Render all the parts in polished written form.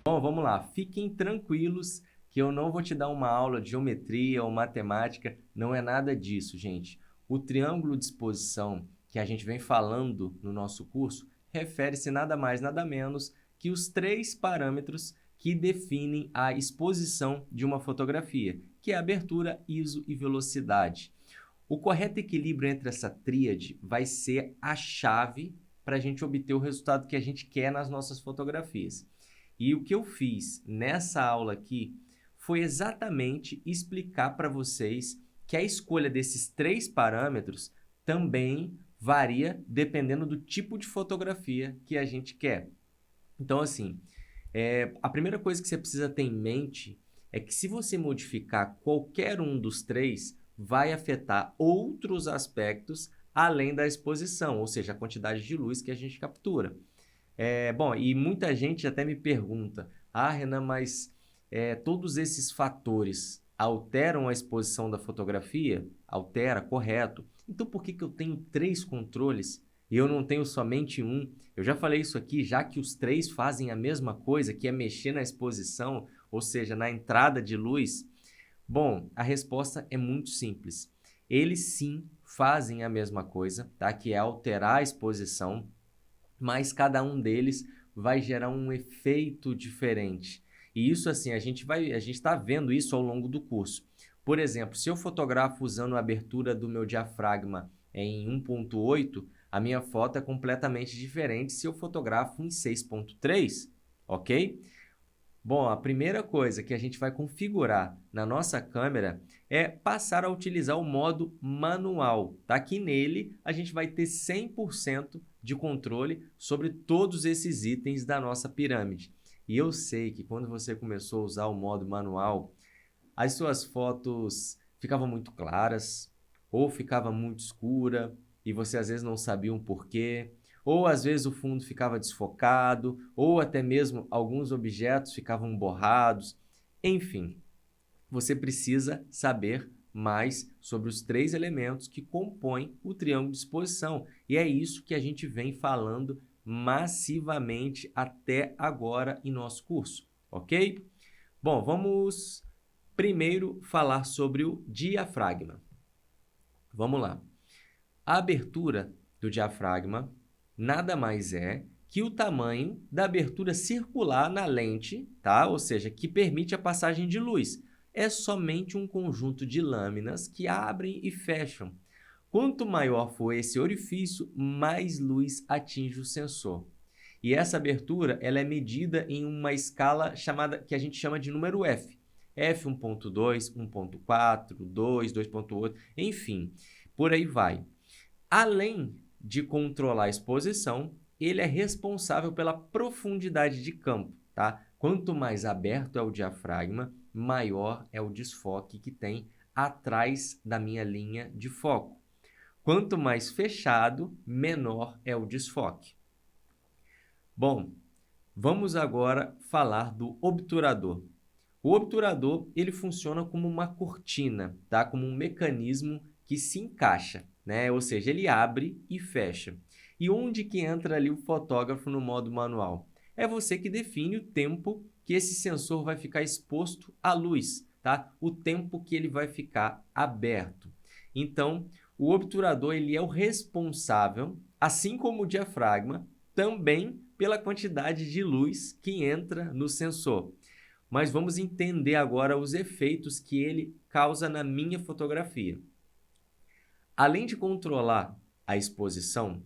Bom, vamos lá. Fiquem tranquilos que eu não vou te dar uma aula de geometria ou matemática, não é nada disso, gente. O triângulo de exposição que a gente vem falando no nosso curso refere-se nada mais, nada menos que os 3 parâmetros que definem a exposição de uma fotografia, que é abertura, ISO e velocidade. O correto equilíbrio entre essa tríade vai ser a chave para a gente obter o resultado que a gente quer nas nossas fotografias. E o que eu fiz nessa aula aqui foi exatamente explicar para vocês que a escolha desses 3 parâmetros também varia dependendo do tipo de fotografia que a gente quer. Então, assim, a primeira coisa que você precisa ter em mente é que se você modificar qualquer um dos 3, vai afetar outros aspectos além da exposição, ou seja, a quantidade de luz que a gente captura. Bom, e muita gente até me pergunta, Renan, mas todos esses fatores alteram a exposição da fotografia? Altera, correto. Então por que eu tenho 3 controles e eu não tenho somente um? Eu já falei isso aqui, já que os 3 fazem a mesma coisa, que é mexer na exposição, ou seja, na entrada de luz. Bom, a resposta é muito simples. Eles sim fazem a mesma coisa, tá? Que é alterar a exposição, mas cada um deles vai gerar um efeito diferente. E isso assim, a gente está vendo isso ao longo do curso. Por exemplo, se eu fotografo usando a abertura do meu diafragma em 1.8, a minha foto é completamente diferente se eu fotografo em 6.3, ok? Bom, a primeira coisa que a gente vai configurar na nossa câmera é passar a utilizar o modo manual, tá? Que nele a gente vai ter 100% de controle sobre todos esses itens da nossa pirâmide. E eu sei que quando você começou a usar o modo manual, as suas fotos ficavam muito claras ou ficava muito escura e você às vezes não sabia um porquê. Ou às vezes o fundo ficava desfocado, ou até mesmo alguns objetos ficavam borrados. Enfim, você precisa saber mais sobre os 3 elementos que compõem o triângulo de exposição. E é isso que a gente vem falando massivamente até agora em nosso curso, ok? Bom, vamos primeiro falar sobre o diafragma. Vamos lá. A abertura do diafragma nada mais é que o tamanho da abertura circular na lente, tá? Ou seja, que permite a passagem de luz. É somente um conjunto de lâminas que abrem e fecham. Quanto maior for esse orifício, mais luz atinge o sensor. E essa abertura ela é medida em uma escala que a gente chama de número F. F1.2, 1.4, 2, 2.8, enfim, por aí vai. Além de controlar a exposição, ele é responsável pela profundidade de campo, tá? Quanto mais aberto é o diafragma, maior é o desfoque que tem atrás da minha linha de foco. Quanto mais fechado, menor é o desfoque. Bom, vamos agora falar do obturador. O obturador, ele funciona como uma cortina, tá? Como um mecanismo que se encaixa, né? Ou seja, ele abre e fecha. E onde que entra ali o fotógrafo no modo manual? É você que define o tempo que esse sensor vai ficar exposto à luz, tá? O tempo que ele vai ficar aberto. Então, o obturador ele é o responsável, assim como o diafragma, também pela quantidade de luz que entra no sensor. Mas vamos entender agora os efeitos que ele causa na minha fotografia. Além de controlar a exposição,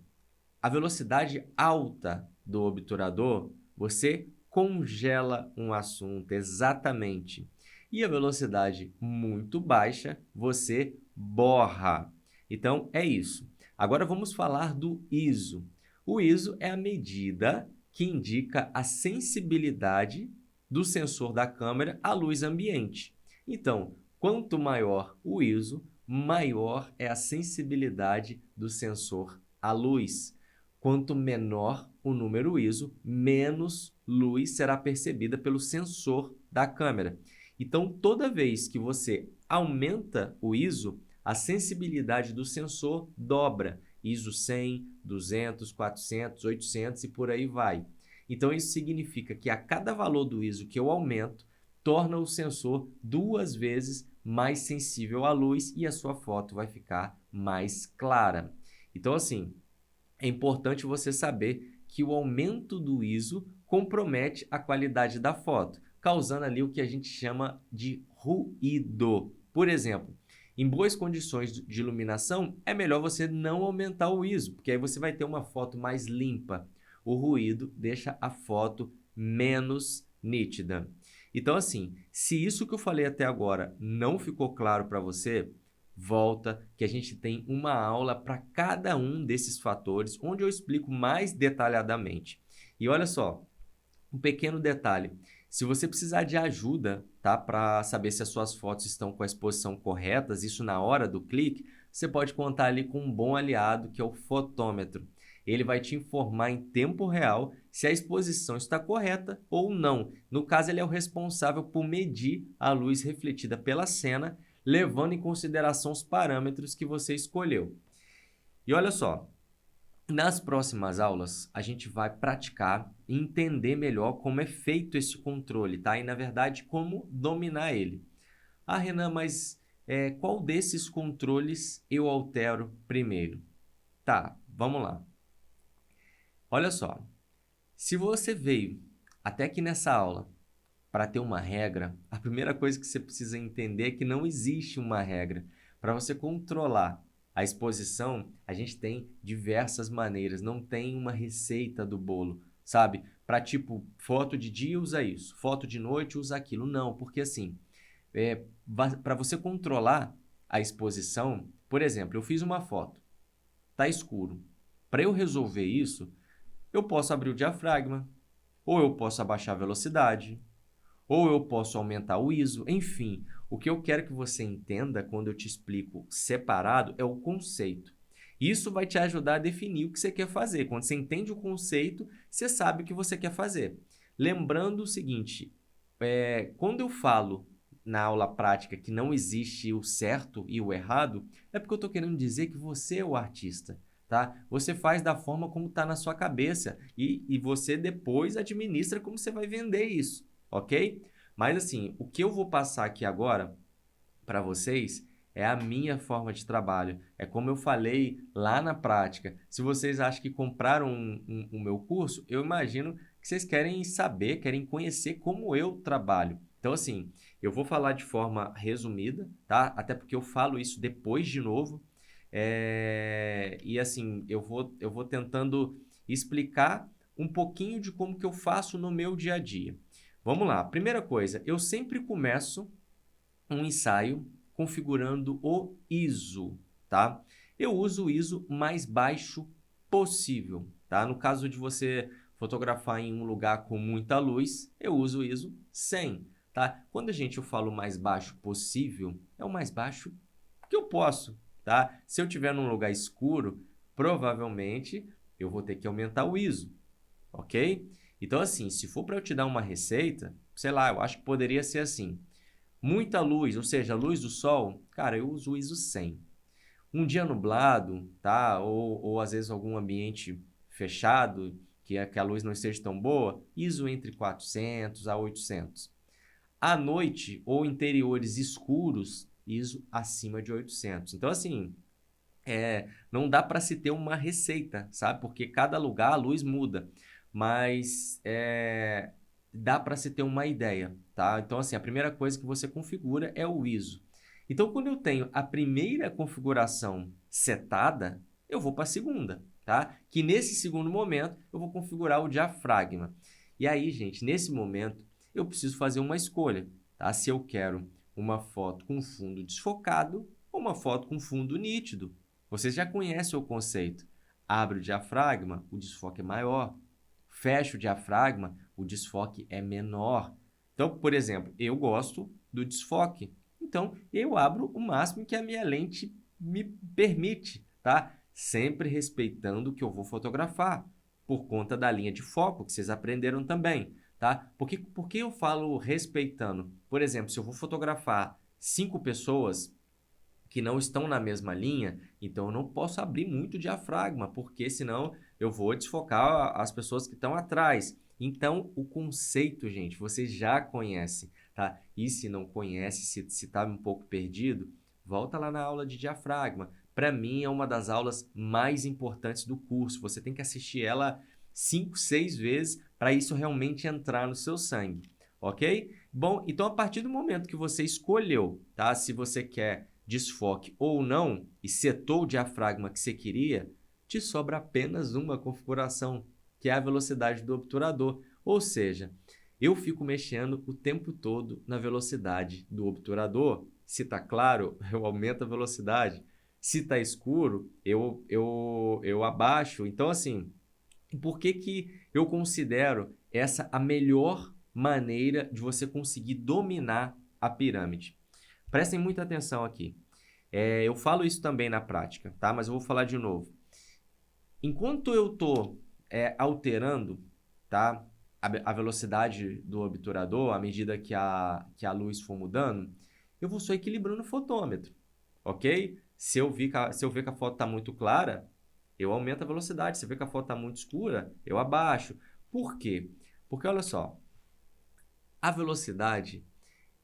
a velocidade alta do obturador, você congela um assunto, exatamente. E a velocidade muito baixa, você borra. Então, é isso. Agora vamos falar do ISO. O ISO é a medida que indica a sensibilidade do sensor da câmera à luz ambiente. Então, quanto maior o ISO, maior é a sensibilidade do sensor à luz. Quanto menor o número ISO, menos luz será percebida pelo sensor da câmera. Então, toda vez que você aumenta o ISO, a sensibilidade do sensor dobra. ISO 100, 200, 400, 800 e por aí vai. Então, isso significa que a cada valor do ISO que eu aumento, torna o sensor 2 vezes mais sensível à luz e a sua foto vai ficar mais clara. Então, assim, é importante você saber que o aumento do ISO compromete a qualidade da foto, causando ali o que a gente chama de ruído. Por exemplo, em boas condições de iluminação, é melhor você não aumentar o ISO, porque aí você vai ter uma foto mais limpa. O ruído deixa a foto menos nítida. Então, assim, se isso que eu falei até agora não ficou claro para você, volta que a gente tem uma aula para cada um desses fatores, onde eu explico mais detalhadamente. E olha só, um pequeno detalhe. Se você precisar de ajuda, tá, para saber se as suas fotos estão com a exposição corretas, isso na hora do clique, você pode contar ali com um bom aliado, que é o fotômetro. Ele vai te informar em tempo real se a exposição está correta ou não. No caso, ele é o responsável por medir a luz refletida pela cena, levando em consideração os parâmetros que você escolheu. E olha só, nas próximas aulas, a gente vai praticar e entender melhor como é feito esse controle, tá? E, na verdade, como dominar ele. Ah, Renan, mas qual desses controles eu altero primeiro? Tá, vamos lá. Olha só, se você veio até aqui nessa aula para ter uma regra, a primeira coisa que você precisa entender é que não existe uma regra. Para você controlar a exposição, a gente tem diversas maneiras, não tem uma receita do bolo, sabe? Para tipo, foto de dia usa isso, foto de noite usa aquilo. Não, porque assim, para você controlar a exposição, por exemplo, eu fiz uma foto, tá escuro. Para eu resolver isso, eu posso abrir o diafragma, ou eu posso abaixar a velocidade, ou eu posso aumentar o ISO, enfim. O que eu quero que você entenda quando eu te explico separado é o conceito. Isso vai te ajudar a definir o que você quer fazer. Quando você entende o conceito, você sabe o que você quer fazer. Lembrando o seguinte, quando eu falo na aula prática que não existe o certo e o errado, é porque eu estou querendo dizer que você é o artista. Tá? Você faz da forma como está na sua cabeça e você depois administra como você vai vender isso, ok? Mas assim, o que eu vou passar aqui agora para vocês é a minha forma de trabalho. É como eu falei lá na prática. Se vocês acham que compraram o meu curso, eu imagino que vocês querem saber, querem conhecer como eu trabalho. Então assim, eu vou falar de forma resumida, tá? Até porque eu falo isso depois de novo. E assim, eu vou tentando explicar um pouquinho de como que eu faço no meu dia a dia. Vamos lá. Primeira coisa, eu sempre começo um ensaio configurando o ISO, tá? Eu uso o ISO mais baixo possível, tá? No caso de você fotografar em um lugar com muita luz, eu uso o ISO 100, tá? Quando eu falo mais baixo possível, é o mais baixo que eu posso, tá? Se eu estiver num lugar escuro, provavelmente eu vou ter que aumentar o ISO, ok? Então, assim, se for para eu te dar uma receita, sei lá, eu acho que poderia ser assim. Muita luz, ou seja, a luz do sol, cara, eu uso o ISO 100. Um dia nublado, tá? Ou às vezes algum ambiente fechado, que a luz não esteja tão boa, ISO entre 400 a 800. À noite ou interiores escuros, ISO acima de 800. Então, assim, não dá para se ter uma receita, sabe? Porque cada lugar a luz muda. Mas dá para se ter uma ideia, tá? Então, assim, a primeira coisa que você configura é o ISO. Então, quando eu tenho a primeira configuração setada, eu vou para a segunda, tá? Que nesse segundo momento, eu vou configurar o diafragma. E aí, gente, nesse momento, eu preciso fazer uma escolha, tá? Se eu quero uma foto com fundo desfocado ou uma foto com fundo nítido. Vocês já conhecem o conceito. Abre o diafragma, o desfoque é maior. Fecha o diafragma, o desfoque é menor. Então, por exemplo, eu gosto do desfoque. Então, eu abro o máximo que a minha lente me permite, tá? Sempre respeitando o que eu vou fotografar, por conta da linha de foco, que vocês aprenderam também, tá? Por que eu falo respeitando? Por exemplo, se eu vou fotografar 5 pessoas que não estão na mesma linha, então eu não posso abrir muito o diafragma, porque senão eu vou desfocar as pessoas que estão atrás. Então, o conceito, gente, você já conhece, tá? E se não conhece, se está um pouco perdido, volta lá na aula de diafragma. Para mim, é uma das aulas mais importantes do curso. Você tem que assistir ela 5, 6 vezes para isso realmente entrar no seu sangue, ok? Bom, então a partir do momento que você escolheu, tá? Se você quer desfoque ou não e setou o diafragma que você queria, te sobra apenas uma configuração, que é a velocidade do obturador. Ou seja, eu fico mexendo o tempo todo na velocidade do obturador. Se está claro, eu aumento a velocidade. Se está escuro, eu abaixo. Então, assim, por que eu considero essa a melhor maneira de você conseguir dominar a pirâmide? Prestem muita atenção aqui. Eu falo isso também na prática, tá? Mas eu vou falar de novo. Enquanto eu estou alterando, tá, a velocidade do obturador, à medida que a luz for mudando, eu vou só equilibrando o fotômetro, ok? Se eu ver que a foto está muito clara, eu aumento a velocidade. Se eu ver que a foto está muito escura, eu abaixo. Por quê? Porque, olha só, a velocidade,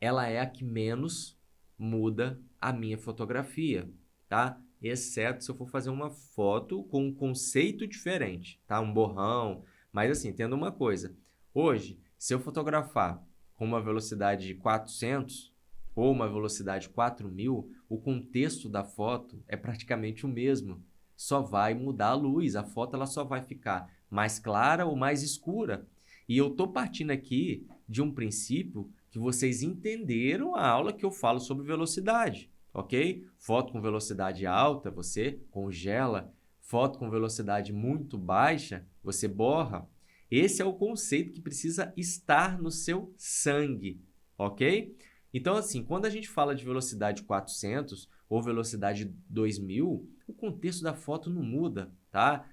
ela é a que menos muda a minha fotografia, tá? Exceto se eu for fazer uma foto com um conceito diferente, tá? Um borrão. Mas assim, tendo uma coisa. Hoje, se eu fotografar com uma velocidade de 400 ou uma velocidade 4000, o contexto da foto é praticamente o mesmo. Só vai mudar a luz. A foto ela só vai ficar mais clara ou mais escura. E eu estou partindo aqui de um princípio que vocês entenderam a aula que eu falo sobre velocidade, ok? Foto com velocidade alta, você congela. Foto com velocidade muito baixa, você borra. Esse é o conceito que precisa estar no seu sangue, ok? Então, assim, quando a gente fala de velocidade 400 ou velocidade 2000, o contexto da foto não muda, tá?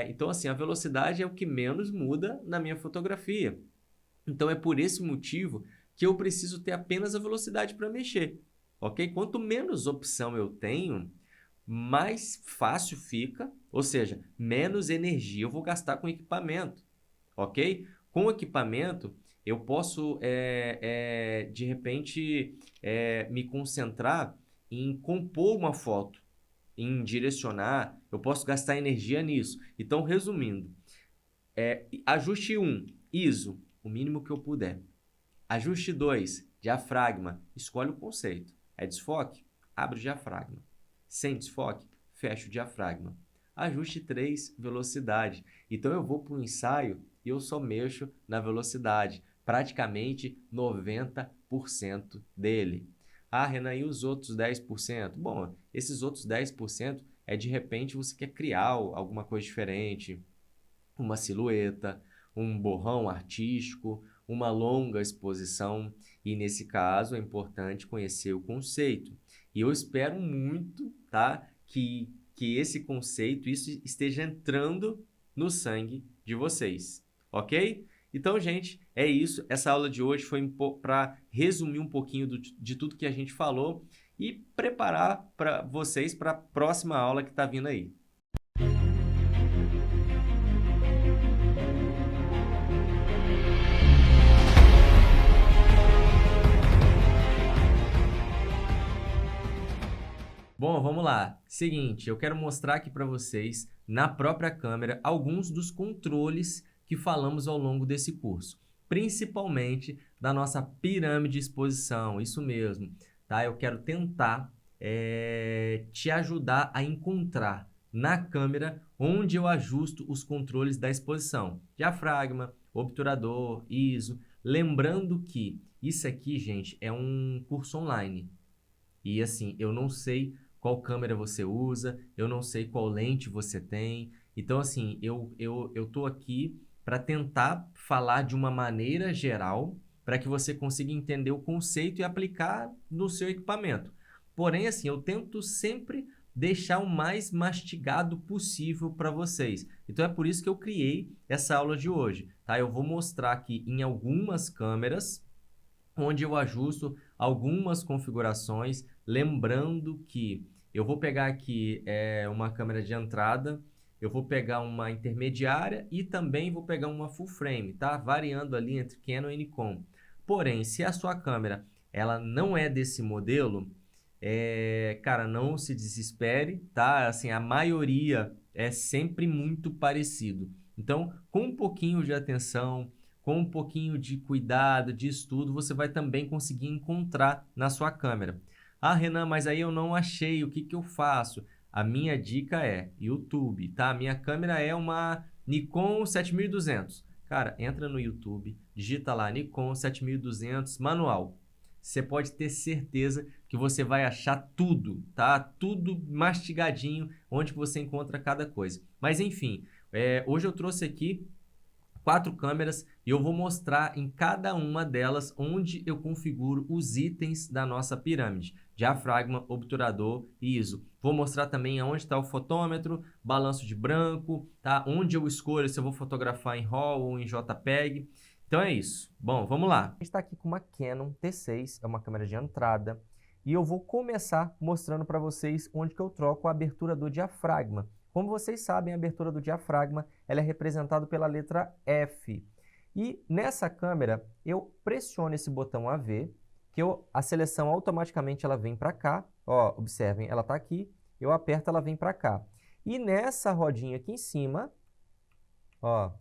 Então, assim, a velocidade é o que menos muda na minha fotografia. Então, é por esse motivo que eu preciso ter apenas a velocidade para mexer, ok? Quanto menos opção eu tenho, mais fácil fica, ou seja, menos energia eu vou gastar com equipamento, ok? Com o equipamento, eu posso, de repente, me concentrar em compor uma foto, em direcionar, eu posso gastar energia nisso. Então, resumindo, ajuste 1, ISO, o mínimo que eu puder. Ajuste 2, diafragma, escolhe o conceito. É desfoque? Abre o diafragma. Sem desfoque? Fecha o diafragma. Ajuste 3, velocidade. Então eu vou para o ensaio e eu só mexo na velocidade, praticamente 90% dele. Ah, Renan, e os outros 10%? Bom, esses outros 10% de repente você quer criar alguma coisa diferente, uma silhueta, um borrão artístico, uma longa exposição, e nesse caso é importante conhecer o conceito. E eu espero muito, tá, que esse conceito, isso esteja entrando no sangue de vocês, ok? Então, gente, é isso. Essa aula de hoje foi para resumir um pouquinho de tudo que a gente falou e preparar para vocês para a próxima aula que está vindo aí. Bom, vamos lá. Seguinte, eu quero mostrar aqui para vocês, na própria câmera, alguns dos controles que falamos ao longo desse curso. Principalmente da nossa pirâmide de exposição, isso mesmo. Tá? Eu quero tentar te ajudar a encontrar na câmera onde eu ajusto os controles da exposição. Diafragma, obturador, ISO. Lembrando que isso aqui, gente, é um curso online. E assim, eu não sei qual câmera você usa, eu não sei qual lente você tem. Então, assim, eu tô aqui para tentar falar de uma maneira geral para que você consiga entender o conceito e aplicar no seu equipamento. Porém, assim, eu tento sempre deixar o mais mastigado possível para vocês. Então, é por isso que eu criei essa aula de hoje, tá? Eu vou mostrar aqui em algumas câmeras onde eu ajusto algumas configurações, lembrando que eu vou pegar aqui uma câmera de entrada, eu vou pegar uma intermediária e também vou pegar uma full frame, tá? Variando ali entre Canon e Nikon. Porém, se a sua câmera ela não é desse modelo, cara, não se desespere, tá? Assim, a maioria é sempre muito parecido. Então, com um pouquinho de atenção, com um pouquinho de cuidado, de estudo, você vai também conseguir encontrar na sua câmera. Ah, Renan, mas aí eu não achei, o que que eu faço? A minha dica é YouTube, tá? A minha câmera é uma Nikon 7200. Cara, entra no YouTube, digita lá Nikon 7200 manual. Você pode ter certeza que você vai achar tudo, tá? Tudo mastigadinho, onde você encontra cada coisa. Mas enfim, hoje eu trouxe aqui 4 câmeras e eu vou mostrar em cada uma delas onde eu configuro os itens da nossa pirâmide: diafragma, obturador e ISO. Vou mostrar também aonde está o fotômetro, balanço de branco, tá? Onde eu escolho se eu vou fotografar em RAW ou em JPEG. Então é isso. Bom, vamos lá. A gente está aqui com uma Canon T6, é uma câmera de entrada, e eu vou começar mostrando para vocês onde que eu troco a abertura do diafragma. Como vocês sabem, a abertura do diafragma ela é representada pela letra F. E nessa câmera, eu pressiono esse botão AV, que a seleção automaticamente ela vem para cá. Ó, observem, ela está aqui, eu aperto, ela vem para cá. E nessa rodinha aqui em cima, ó,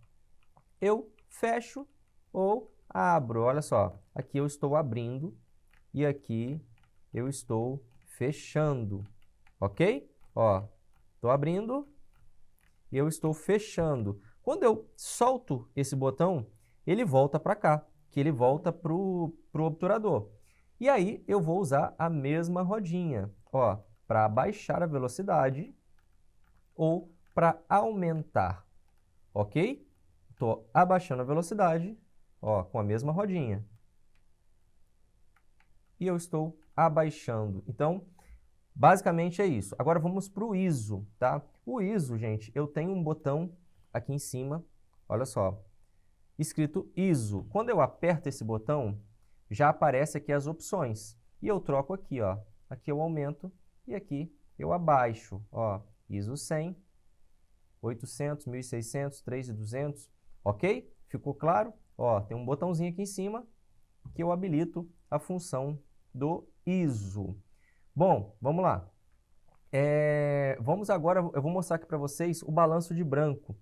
eu fecho ou abro. Olha só, aqui eu estou abrindo e aqui eu estou fechando, ok? Ó, estou abrindo e eu estou fechando. Quando eu solto esse botão, ele volta para cá, que ele volta para o obturador. E aí eu vou usar a mesma rodinha, ó, para baixar a velocidade ou para aumentar, ok? Estou abaixando a velocidade, ó, com a mesma rodinha. E eu estou abaixando. Então, basicamente é isso. Agora vamos para o ISO, tá? O ISO, gente, eu tenho um botão aqui em cima, olha só, escrito ISO. Quando eu aperto esse botão, já aparece aqui as opções. E eu troco aqui, ó. Aqui eu aumento e aqui eu abaixo, ó. ISO 100, 800, 1600, 3200, ok? Ficou claro? Ó, tem um botãozinho aqui em cima que eu habilito a função do ISO. Bom, vamos lá. Vamos agora, eu vou mostrar aqui para vocês o balanço de branco.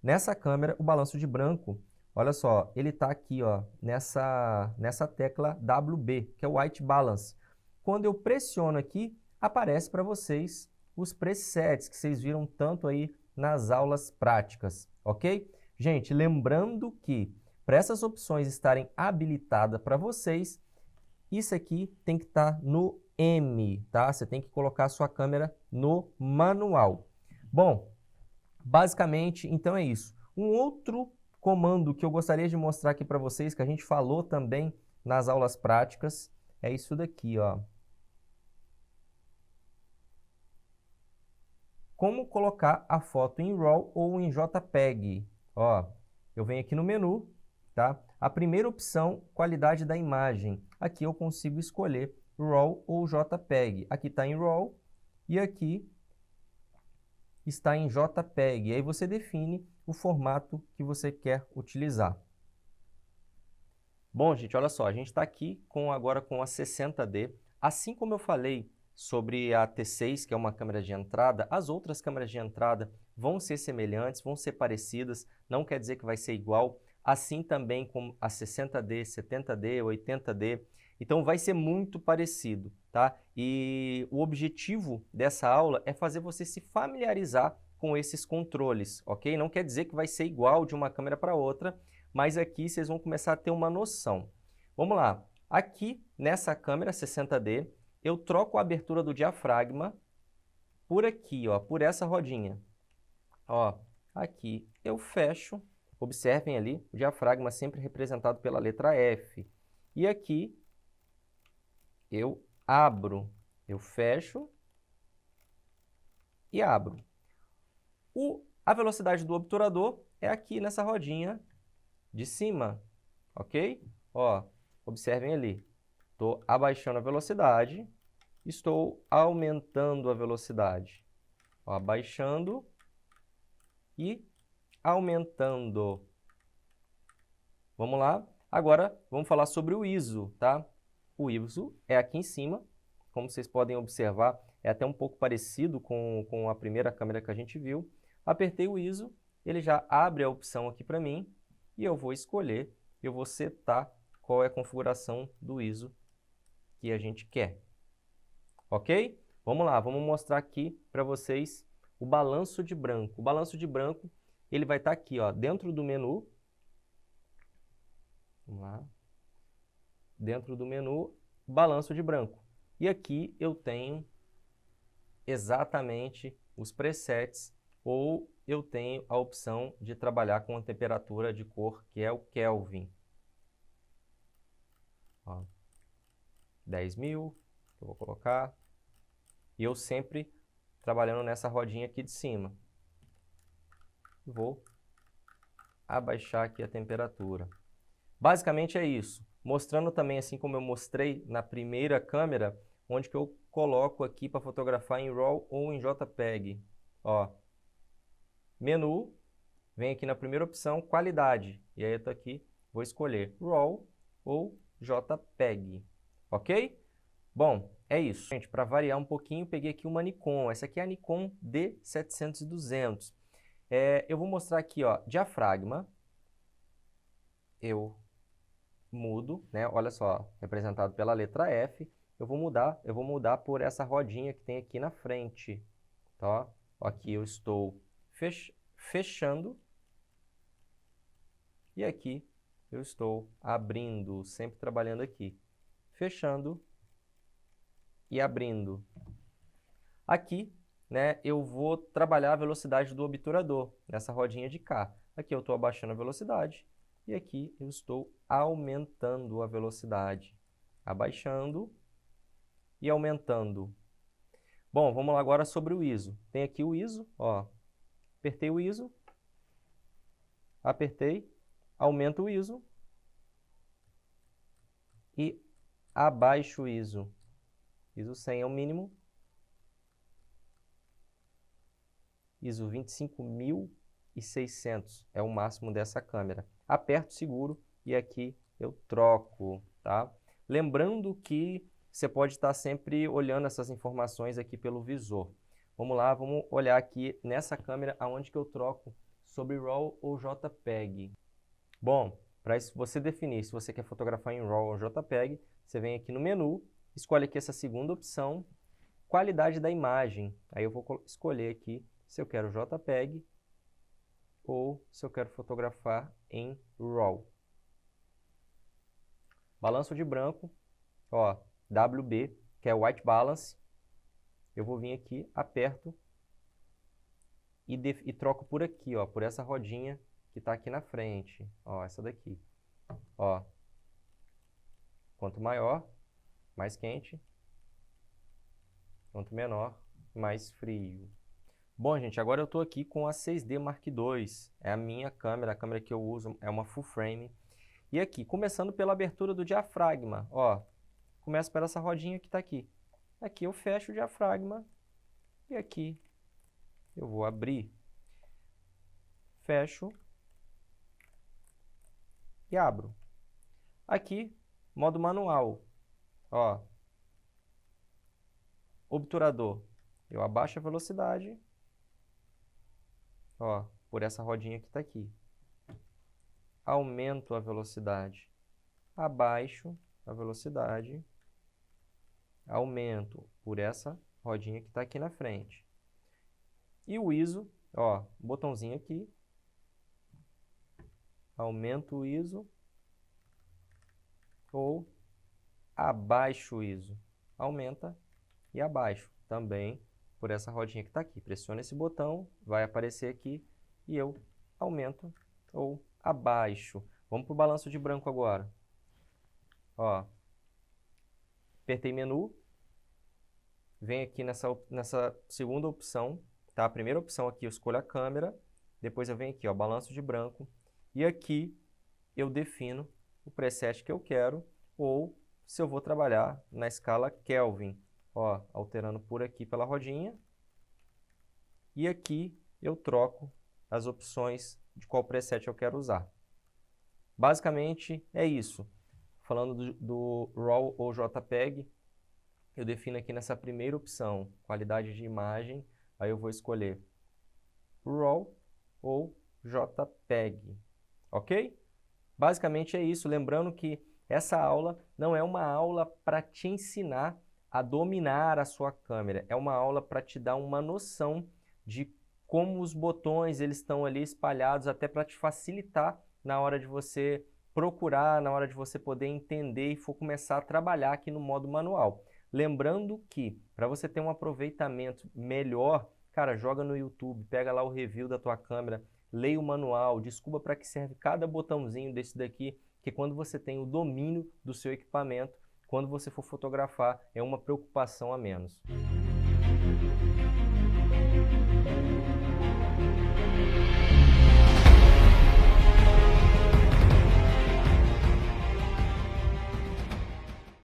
Nessa câmera, o balanço de branco, olha só, ele está aqui, ó, nessa tecla WB, que é o White Balance. Quando eu pressiono aqui, aparece para vocês os presets que vocês viram tanto aí nas aulas práticas, ok? Gente, lembrando que para essas opções estarem habilitadas para vocês, isso aqui tem que estar no M, tá? Você tem que colocar a sua câmera no manual. Bom, basicamente, então é isso. Um outro comando que eu gostaria de mostrar aqui para vocês, que a gente falou também nas aulas práticas, é isso daqui, ó. Como colocar a foto em RAW ou em JPEG. Ó, eu venho aqui no menu, tá? A primeira opção, qualidade da imagem. Aqui eu consigo escolher RAW ou JPEG. Aqui está em RAW e aqui está em JPEG. E aí você define o formato que você quer utilizar. Bom, gente, olha só, a gente está aqui agora com a 60D. Assim como eu falei sobre a T6, que é uma câmera de entrada, as outras câmeras de entrada vão ser semelhantes, vão ser parecidas, não quer dizer que vai ser igual. Assim também com a 60D, 70D, 80D. Então vai ser muito parecido, tá? E o objetivo dessa aula é fazer você se familiarizar com esses controles, ok? Não quer dizer que vai ser igual de uma câmera para outra, mas aqui vocês vão começar a ter uma noção. Vamos lá. Aqui nessa câmera 60D, eu troco a abertura do diafragma por aqui, ó, por essa rodinha. Ó, aqui eu fecho. Observem ali, o diafragma sempre representado pela letra F. E aqui eu abro, eu fecho e abro. A velocidade do obturador é aqui nessa rodinha de cima, ok? Ó, observem ali, Estou abaixando a velocidade, estou aumentando a velocidade. Ó, abaixando e aumentando. Vamos lá? Agora, vamos falar sobre o ISO, tá? O ISO é aqui em cima, como vocês podem observar, é até um pouco parecido com a primeira câmera que a gente viu. Apertei o ISO, ele já abre a opção aqui para mim e eu vou escolher, eu vou setar qual é a configuração do ISO que a gente quer. Ok? Vamos lá, vamos mostrar aqui para vocês o balanço de branco. O balanço de branco, ele vai estar aqui, ó, dentro do menu. Vamos lá. Dentro do menu, balanço de branco. E aqui eu tenho exatamente os presets, ou eu tenho a opção de trabalhar com a temperatura de cor, que é o Kelvin. Ó, 10.000, que eu vou colocar. E eu sempre trabalhando nessa rodinha aqui de cima. Vou abaixar aqui a temperatura. Basicamente é isso. Mostrando também, assim como eu mostrei na primeira câmera, onde que eu coloco aqui para fotografar em RAW ou em JPEG. Ó, menu, vem aqui na primeira opção, qualidade. E aí eu tô aqui, vou escolher RAW ou JPEG. Ok? Bom, é isso. Gente, para variar um pouquinho, peguei aqui uma Nikon. Essa aqui é a Nikon D700-200. Eu vou mostrar aqui, ó, diafragma. Eu mudo, né? Olha só, representado pela letra F. Eu vou mudar por essa rodinha que tem aqui na frente, tá? Aqui eu estou fechando e aqui eu estou abrindo, sempre trabalhando aqui, fechando e abrindo. Aqui, né, eu vou trabalhar a velocidade do obturador nessa rodinha de cá. Aqui eu estou abaixando a velocidade. E aqui eu estou aumentando a velocidade, abaixando e aumentando. Bom, vamos lá agora sobre o ISO. Tem aqui o ISO, ó. Apertei o ISO, apertei, aumento o ISO e abaixo o ISO. ISO 100 é o mínimo. ISO 25.600 é o máximo dessa câmera. Aperto seguro e aqui eu troco, tá? Lembrando que você pode estar sempre olhando essas informações aqui pelo visor. Vamos lá, vamos olhar aqui nessa câmera aonde que eu troco sobre RAW ou JPEG. Bom, para você definir se você quer fotografar em RAW ou JPEG, você vem aqui no menu, escolhe aqui essa segunda opção, qualidade da imagem. Aí eu vou escolher aqui se eu quero JPEG ou se eu quero fotografar em RAW. Balanço de branco, ó, WB, que é White Balance. Eu vou vir aqui, aperto e troco por aqui, ó, por essa rodinha que está aqui na frente. Ó, essa daqui. Ó, quanto maior, mais quente. Quanto menor, mais frio. Bom, gente, agora eu estou aqui com a 6D Mark II. É a minha câmera, a câmera que eu uso é uma full frame. E aqui, começando pela abertura do diafragma, ó, começa por essa rodinha que está aqui. Aqui eu fecho o diafragma e aqui eu vou abrir, fecho e abro. Aqui, modo manual, ó, obturador, eu abaixo a velocidade, ó, por essa rodinha que está aqui. Aumento a velocidade, abaixo a velocidade, aumento por essa rodinha que está aqui na frente. E o ISO, ó, botãozinho aqui, aumento o ISO ou abaixo o ISO, aumenta e abaixo também por essa rodinha que está aqui. Pressiona esse botão, vai aparecer aqui e eu aumento ou abaixo. Vamos para o balanço de branco agora. Ó, apertei menu, vem aqui nessa segunda opção, tá? A primeira opção aqui eu escolho a câmera, depois eu venho aqui, ó, balanço de branco, e aqui eu defino o preset que eu quero, ou se eu vou trabalhar na escala Kelvin. Ó, alterando por aqui pela rodinha. E aqui eu troco as opções de qual preset eu quero usar. Basicamente é isso. Falando do RAW ou JPEG, eu defino aqui nessa primeira opção, qualidade de imagem, aí eu vou escolher RAW ou JPEG, ok? Basicamente é isso, lembrando que essa aula não é uma aula para te ensinar a dominar a sua câmera, é uma aula para te dar uma noção de como os botões eles estão ali espalhados, até para te facilitar na hora de você procurar, na hora de você poder entender e for começar a trabalhar aqui no modo manual. Lembrando que, para você ter um aproveitamento melhor, cara, joga no YouTube, pega lá o review da tua câmera, leia o manual, descubra para que serve cada botãozinho desse daqui, que quando você tem o domínio do seu equipamento, quando você for fotografar, é uma preocupação a menos.